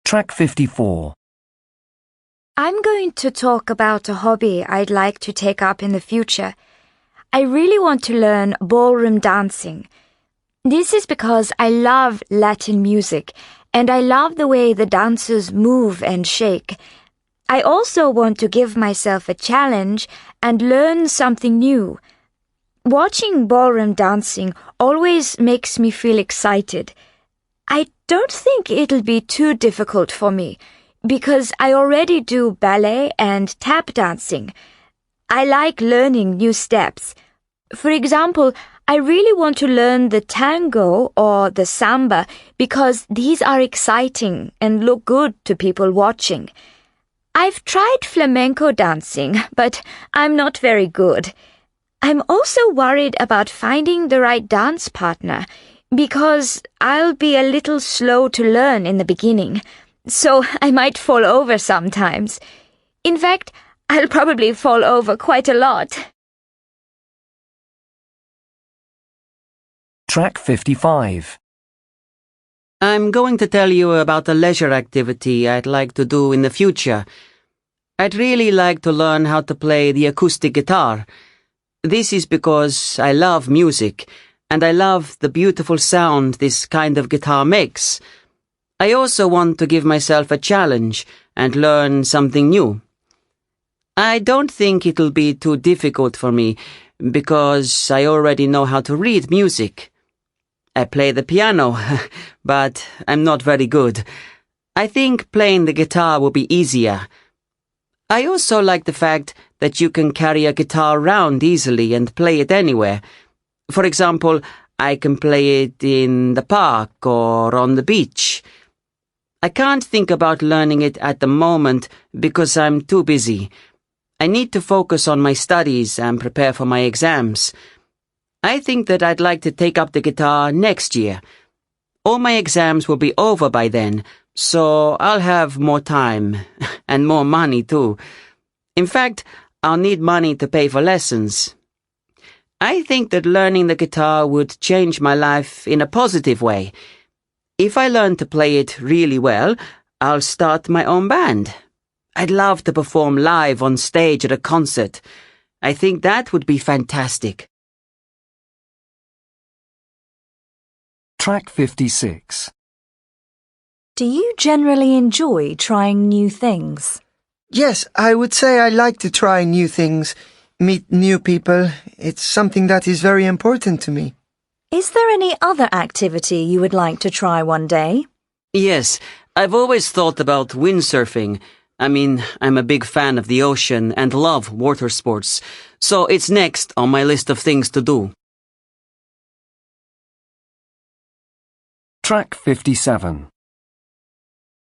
Track 54. I'm going to talk about a hobby I'd like to take up in the future. I really want to learn ballroom dancing. This is because I love Latin music and I love the way the dancers move and shake. I also want to give myself a challenge and learn something new. Watching ballroom dancing always makes me feel excited. I don't think it'll be too difficult for me because I already do ballet and tap dancing. I like learning new steps. For example, I really want to learn the tango or the samba because these are exciting and look good to people watching. I've tried flamenco dancing, but I'm not very good. I'm also worried about finding the right dance partner because I'll be a little slow to learn in the beginning, so I might fall over sometimes. In fact, I'll probably fall over quite a lot. Track 55. I'm going to tell you about a leisure activity I'd like to do in the future. I'd really like to learn how to play the acoustic guitar. This is because I love music, and I love the beautiful sound this kind of guitar makes. I also want to give myself a challenge and learn something new. I don't think it'll be too difficult for me, because I already know how to read music. I play the piano, but I'm not very good. I think playing the guitar will be easier. I also like the fact that you can carry a guitar around easily and play it anywhere. For example, I can play it in the park or on the beach. I can't think about learning it at the moment because I'm too busy. I need to focus on my studies and prepare for my exams. I think that I'd like to take up the guitar next year. All my exams will be over by then, so I'll have more time and more money too. In fact, I'll need money to pay for lessons. I think that learning the guitar would change my life in a positive way. If I learn to play it really well, I'll start my own band. I'd love to perform live on stage at a concert. I think that would be fantastic. Track 56. Do you generally enjoy trying new things? Yes, I would say I like to try new things, meet new people. It's something that is very important to me. Is there any other activity you would like to try one day? Yes, I've always thought about windsurfing. I'm a big fan of the ocean and love water sports, so it's next on my list of things to do. Track 57.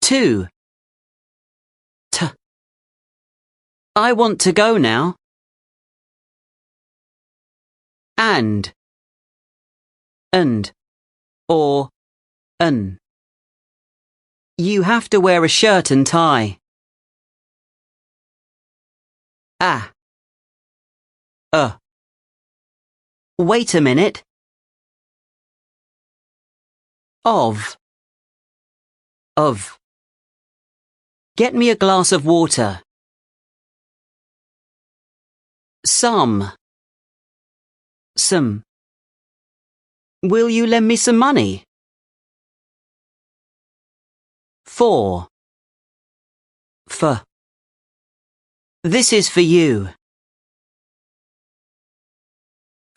2. I want to go now. And or an. You have to wear a shirt and tie. Wait a minute. Of. Get me a glass of water. Some. Will you lend me some money? 4. This is for you.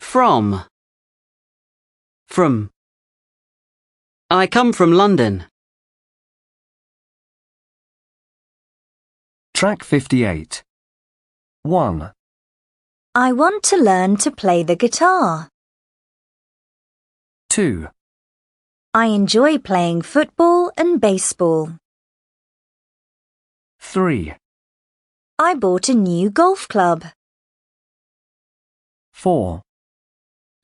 From. I come from London. Track 58. 1. I want to learn to play the guitar. 2. I enjoy playing football and baseball. 3. I bought a new golf club. 4.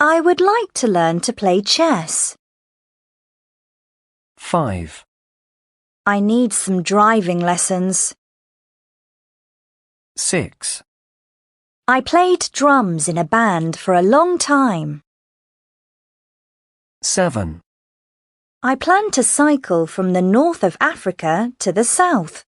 I would like to learn to play chess. 5. I need some driving lessons. 6. I played drums in a band for a long time. 7. I plan to cycle from the north of Africa to the south.